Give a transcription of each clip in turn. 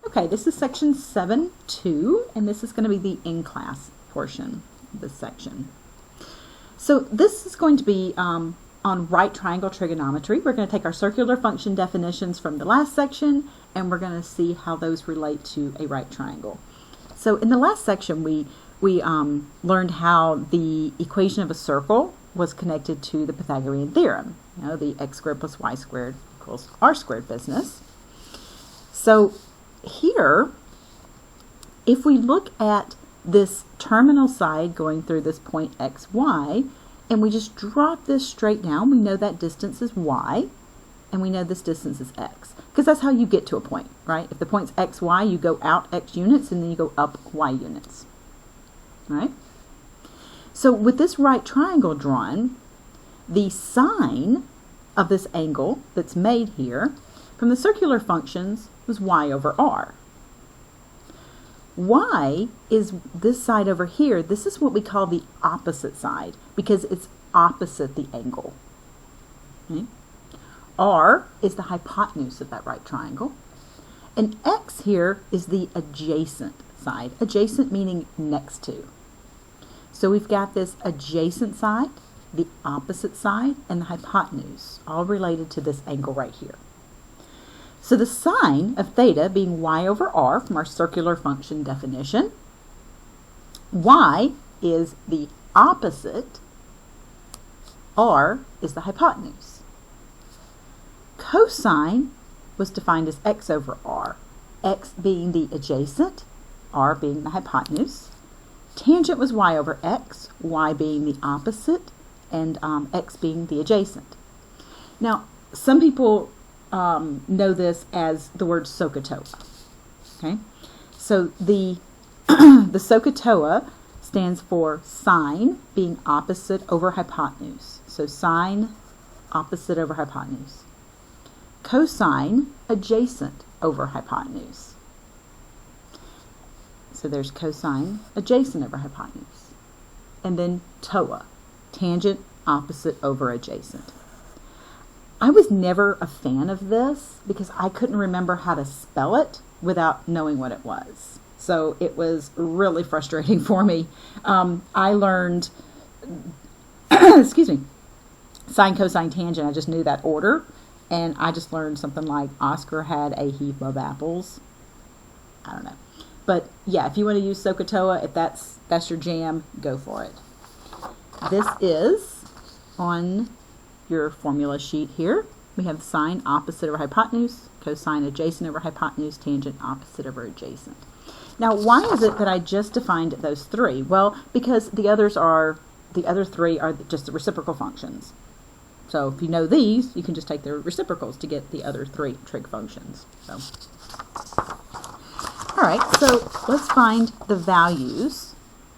Okay, this is section 7.2, and this is going to be the in-class portion of this section. So this is going to be on right triangle trigonometry. We're going to take our circular function definitions from the last section, and we're going to see how those relate to a right triangle. So in the last section, we learned how the equation of a circle was connected to the Pythagorean Theorem, the x squared plus y squared equals r squared business. So here, if we look at this terminal side going through this point xy, and we just drop this straight down, we know that distance is y, and we know this distance is x, because that's how you get to a point, right? If the point's xy, you go out x units, and then you go up y units, right? So with this right triangle drawn, the sine of this angle that's made here from the circular functions was y over r. Y is this side over here. This is what we call the opposite side because it's opposite the angle. Okay? R is the hypotenuse of that right triangle. And x here is the adjacent side. Adjacent meaning next to. So we've got this adjacent side, the opposite side, and the hypotenuse, all related to this angle right here. So the sine of theta being y over r from our circular function definition, y is the opposite, r is the hypotenuse. Cosine was defined as x over r, x being the adjacent, r being the hypotenuse. Tangent was y over x, y being the opposite, and x being the adjacent. Now, some people know this as the word SOHCAHTOA. Okay, so the the SOHCAHTOA stands for sine being opposite over hypotenuse. So sine opposite over hypotenuse. Cosine adjacent over hypotenuse. So there's cosine adjacent over hypotenuse. And then TOA, tangent opposite over adjacent. I was never a fan of this because I couldn't remember how to spell it without knowing what it was. So it was really frustrating for me. I learned, excuse me, sine, cosine, tangent. I just knew that order. And I just learned something like Oscar had a heap of apples. I don't know. But yeah, if you want to use SOHCAHTOA, if that's your jam, go for it. This is on your formula sheet here. We have sine opposite over hypotenuse, cosine adjacent over hypotenuse, tangent opposite over adjacent. Now, why is it that I just defined those three? Well, because the other three are just the reciprocal functions. So if you know these, you can just take their reciprocals to get the other three trig functions. So, all right, so let's find the values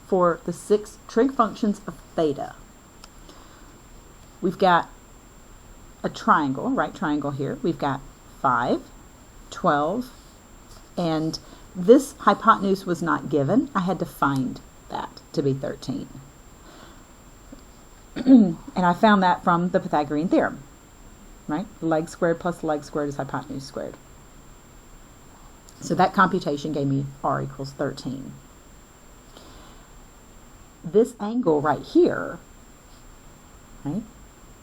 for the 6 trig functions of theta. We've got a triangle, right triangle here. We've got 5, 12, and this hypotenuse was not given. I had to find that to be 13. And I found that from the Pythagorean Theorem, right? Leg squared plus leg squared is hypotenuse squared. So that computation gave me r equals 13. This angle right here, right,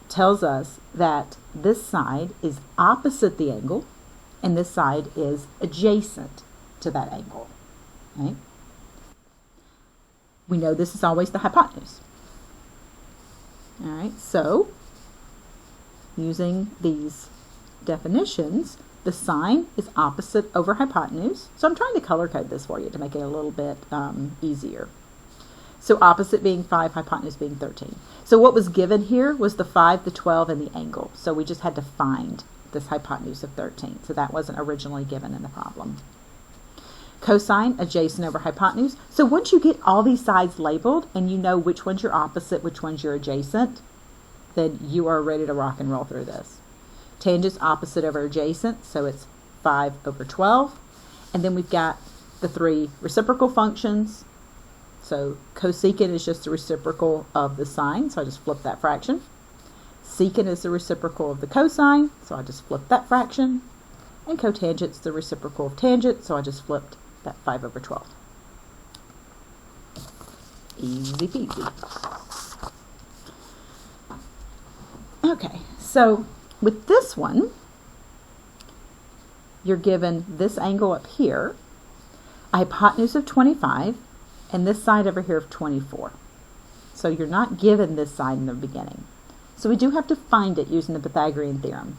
tells us that this side is opposite the angle and this side is adjacent to that angle. Right? We know this is always the hypotenuse. All right, so using these definitions, the sine is opposite over hypotenuse. So I'm trying to color code this for you to make it a little bit easier. So opposite being 5, hypotenuse being 13. So what was given here was the 5, the 12, and the angle. So we just had to find this hypotenuse of 13. So that wasn't originally given in the problem. Cosine, adjacent over hypotenuse. So once you get all these sides labeled and you know which one's your opposite, which one's your adjacent, then you are ready to rock and roll through this. Tangent's opposite over adjacent, so it's 5 over 12. And then we've got the 3 reciprocal functions. So cosecant is just the reciprocal of the sine, so I just flip that fraction. Secant is the reciprocal of the cosine, so I just flip that fraction. and cotangent's the reciprocal of tangent, so I just flipped that 5 over 12. Easy peasy. Okay, so with this one, you're given this angle up here, a hypotenuse of 25, and this side over here of 24. So you're not given this side in the beginning. So we do have to find it using the Pythagorean Theorem.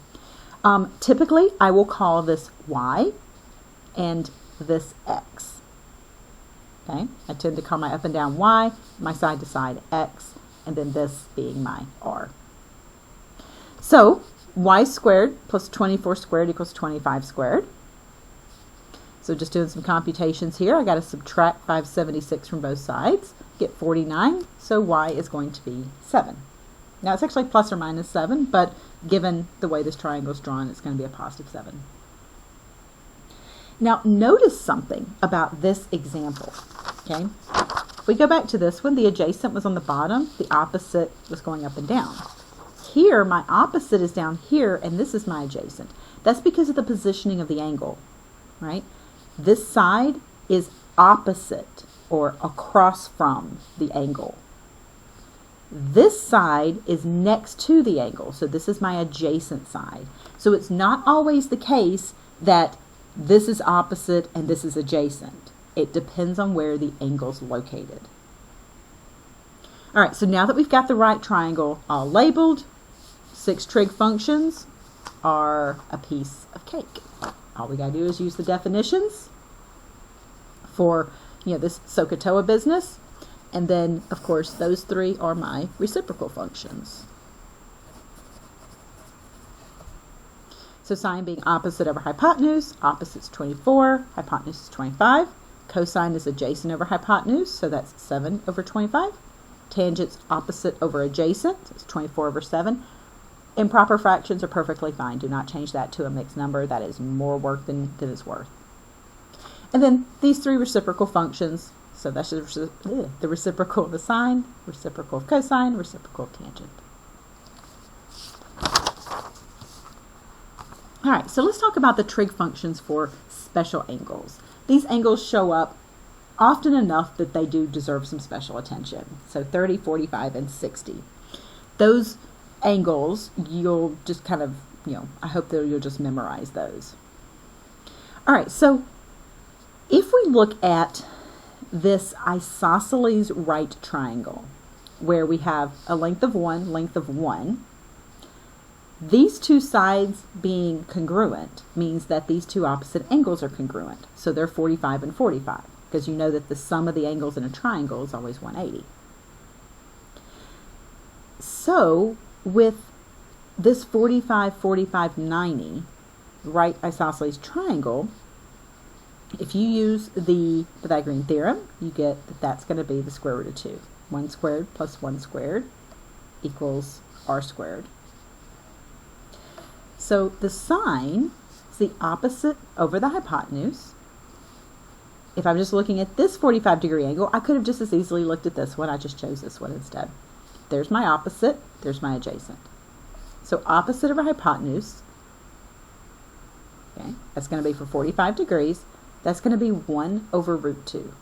Typically, I will call this y and this x. Okay, I tend to call my up and down y, my side to side x, and then this being my r. So y squared plus 24 squared equals 25 squared. So just doing some computations here, I got to subtract 576 from both sides, get 49, so y is going to be 7. Now it's actually plus or minus 7, but given the way this triangle is drawn, it's going to be a positive 7. Now notice something about this example, okay? If we go back to this one, the adjacent was on the bottom, the opposite was going up and down. Here, my opposite is down here, and this is my adjacent. That's because of the positioning of the angle, right? This side is opposite or across from the angle. This side is next to the angle, so this is my adjacent side. So it's not always the case that this is opposite and this is adjacent. It depends on where the angle's located. All right, so now that we've got the right triangle all labeled, 6 trig functions are a piece of cake. All we got to do is use the definitions for, this SOHCAHTOA business. And then, of course, those 3 are my reciprocal functions. So sine being opposite over hypotenuse, opposite's 24, hypotenuse is 25. Cosine is adjacent over hypotenuse, so that's 7 over 25. Tangent's opposite over adjacent, it's 24 over 7. Improper fractions are perfectly fine. Do not change that to a mixed number. That is more work than it's worth. And then these 3 reciprocal functions. So that's the reciprocal of the sine, reciprocal of cosine, reciprocal of tangent. All right, so let's talk about the trig functions for special angles. These angles show up often enough that they do deserve some special attention. So 30, 45, and 60. Those angles, you'll just kind of, I hope that you'll just memorize those. All right, so if we look at this isosceles right triangle, where we have a length of 1, length of 1, these 2 sides being congruent means that these 2 opposite angles are congruent. So they're 45 and 45, because you know that the sum of the angles in a triangle is always 180. So with this 45, 45, 90 right isosceles triangle, if you use the Pythagorean Theorem, you get that that's going to be the square root of 2. 1 squared plus 1 squared equals r squared. So the sine is the opposite over the hypotenuse. If I'm just looking at this 45-degree angle, I could have just as easily looked at this one. I just chose this one instead. There's my opposite, there's my adjacent. So opposite over hypotenuse, okay, that's going to be for 45 degrees. That's going to be 1 over root 2,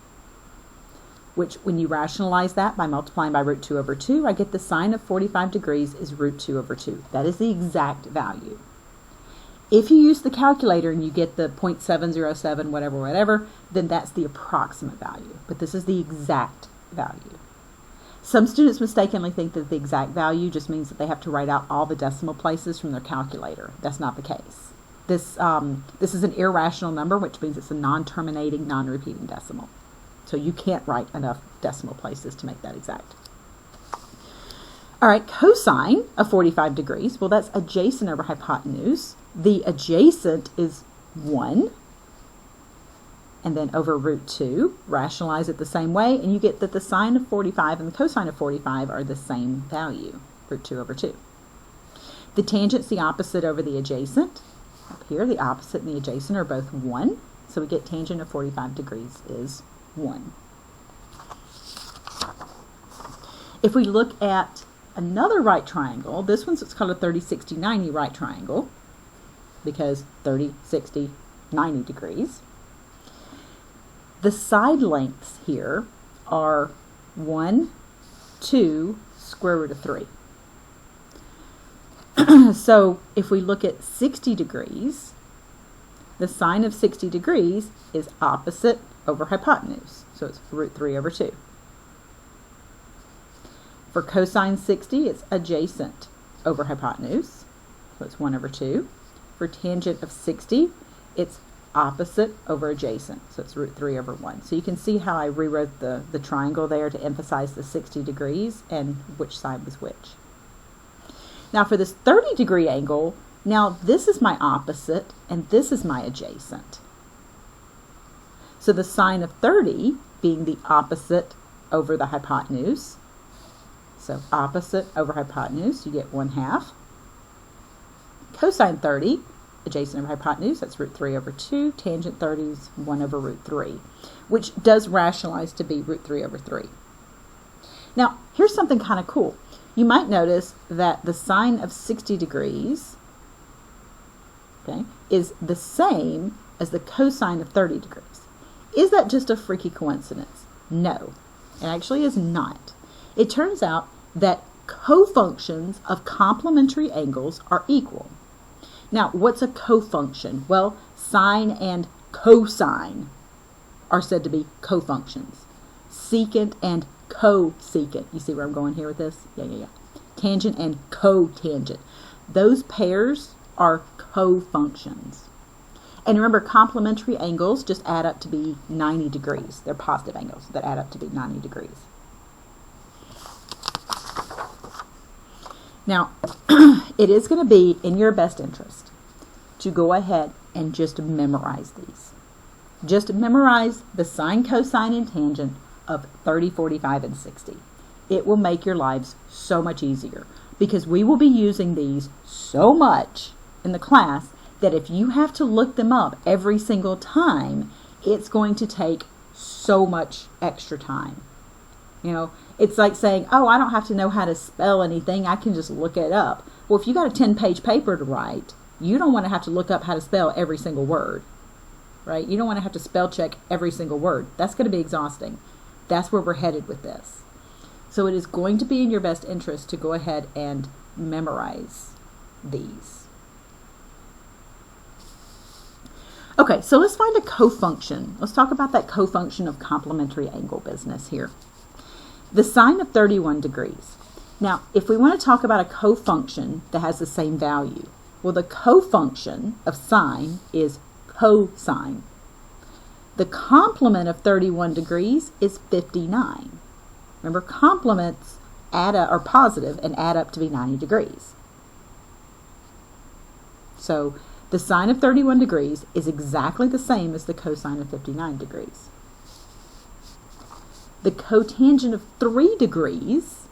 which when you rationalize that by multiplying by root 2 over 2, I get the sine of 45 degrees is root 2 over 2. That is the exact value. If you use the calculator and you get the 0.707, whatever, then that's the approximate value. But this is the exact value. Some students mistakenly think that the exact value just means that they have to write out all the decimal places from their calculator. That's not the case. This is an irrational number, which means it's a non-terminating, non-repeating decimal. So you can't write enough decimal places to make that exact. All right, cosine of 45 degrees, well, that's adjacent over hypotenuse. The adjacent is 1, and then over root 2, rationalize it the same way, and you get that the sine of 45 and the cosine of 45 are the same value, root 2 over 2. The tangent's the opposite over the adjacent. Up here, the opposite and the adjacent are both 1, so we get tangent of 45 degrees is 1. If we look at another right triangle, this one's what's called a 30, 60, 90 right triangle. because 30, 60, 90 degrees. The side lengths here are 1, 2, square root of 3. So if we look at 60 degrees, the sine of 60 degrees is opposite over hypotenuse. So it's root 3 over 2. For cosine 60, it's adjacent over hypotenuse. So it's 1 over 2. For tangent of 60, it's opposite over adjacent. So it's root 3 over 1. So you can see how I rewrote the triangle there to emphasize the 60 degrees and which side was which. Now for this 30 degree angle, now this is my opposite and this is my adjacent. So the sine of 30 being the opposite over the hypotenuse. So opposite over hypotenuse, you get 1/2. Cosine 30, adjacent over hypotenuse, that's root 3 over 2. Tangent 30 is 1 over root 3, which does rationalize to be root 3 over 3. Now, here's something kind of cool. You might notice that the sine of 60 degrees, okay, is the same as the cosine of 30 degrees. Is that just a freaky coincidence? No, it actually is not. It turns out that cofunctions of complementary angles are equal. Now, what's a cofunction? Well, sine and cosine are said to be cofunctions. Secant and cosecant. You see where I'm going here with this? Yeah. Tangent and cotangent. Those pairs are cofunctions. And remember, complementary angles just add up to be 90 degrees. They're positive angles that add up to be 90 degrees. Now, it is going to be in your best interest to go ahead and just memorize these. Just memorize the sine, cosine, and tangent of 30, 45, and 60. It will make your lives so much easier because we will be using these so much in the class that if you have to look them up every single time, it's going to take so much extra time. You know, it's like saying, oh, I don't have to know how to spell anything. I can just look it up. Well, if you got a 10-page paper to write, you don't want to have to look up how to spell every single word, right? You don't want to have to spell check every single word. That's going to be exhausting. That's where we're headed with this. So it is going to be in your best interest to go ahead and memorize these. Okay, so let's find a cofunction. Let's talk about that cofunction of complementary angle business here. The sine of 31 degrees. Now, if we want to talk about a cofunction that has the same value, well, the cofunction of sine is cosine. The complement of 31 degrees is 59. Remember, complements are positive and add up to be 90 degrees. So the sine of 31 degrees is exactly the same as the cosine of 59 degrees. The cotangent of 3 degrees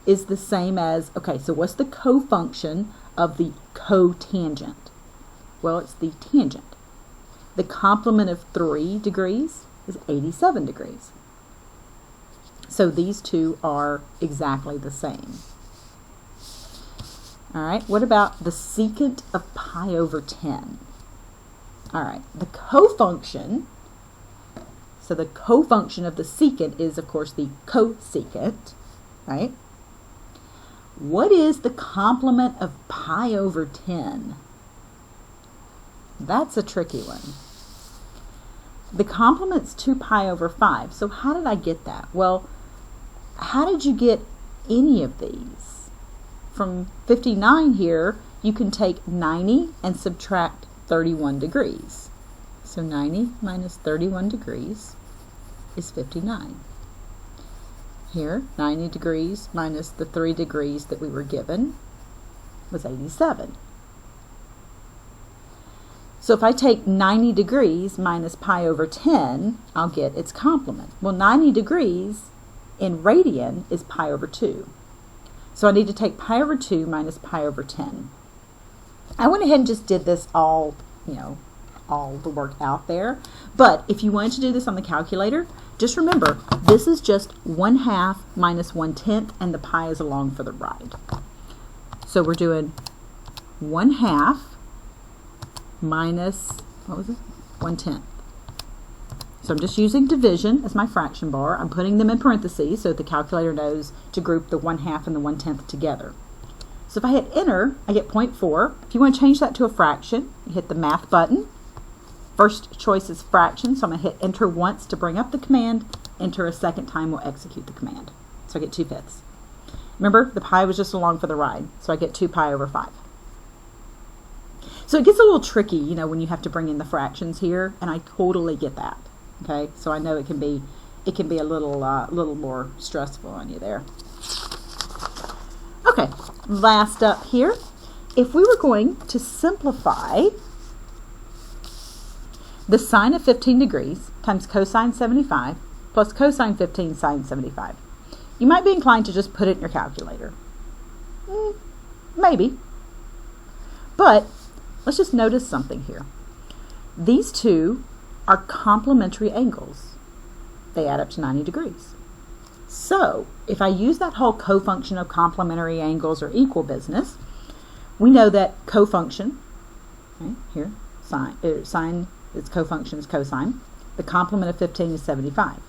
is the same as, okay, so what's the cofunction of the cotangent? Well, it's the tangent. The complement of 3 degrees is 87 degrees. So these two are exactly the same. All right, what about the secant of pi over 10? All right, the cofunction, so the cofunction of the secant is, of course, the cosecant, right? What is the complement of pi over 10? That's a tricky one. The complement's 2 pi over 5. So how did I get that? Well, how did you get any of these? From 59 here, you can take 90 and subtract 31 degrees. So 90 minus 31 degrees is 59. Here, 90 degrees minus the 3 degrees that we were given was 87. So if I take 90 degrees minus pi over 10, I'll get its complement. Well, 90 degrees in radian is pi over 2. So I need to take pi over 2 minus pi over 10. I went ahead and just did this all the work out there. But if you wanted to do this on the calculator, just remember, this is just 1/2 minus 1/10, and the pi is along for the ride. So we're doing 1/2 minus, what was it? 1/10. So I'm just using division as my fraction bar. I'm putting them in parentheses so that the calculator knows to group the 1/2 and the 1/10 together. So if I hit enter, I get 0.4. If you want to change that to a fraction, you hit the math button. First choice is fraction, so I'm going to hit enter once to bring up the command. Enter a second time will execute the command. So I get 2/5. Remember, the pi was just along for the ride, so I get 2 pi over 5. So it gets a little tricky, you know, when you have to bring in the fractions here, and I totally get that. Okay, so I know it can be a little more stressful on you there. Okay, last up here, if we were going to simplify the sine of 15 degrees times cosine 75 plus cosine 15 sine 75, you might be inclined to just put it in your calculator. Maybe. But let's just notice something here. These two are complementary angles. They add up to 90 degrees. So if I use that whole cofunction of complementary angles or equal business, we know that cofunction, okay, here, sine, its cofunction is cosine. The complement of 15 is 75.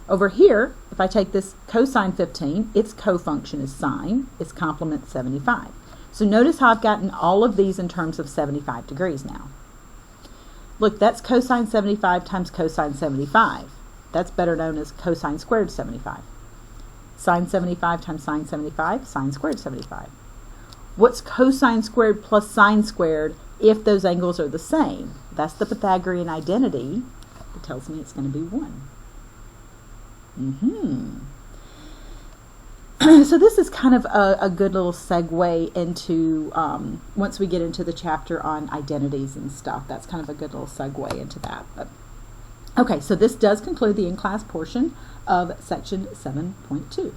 Over here, if I take this cosine 15, its cofunction is sine, its complement 75. So notice how I've gotten all of these in terms of 75 degrees now. Look, that's cosine 75 times cosine 75. That's better known as cosine squared 75. Sine 75 times sine 75, sine squared 75. What's cosine squared plus sine squared if those angles are the same? That's the Pythagorean identity that tells me it's going to be 1. So this is kind of a good little segue into, once we get into the chapter on identities and stuff, that's kind of a good little segue into that. But, okay, so this does conclude the in-class portion of section 7.2.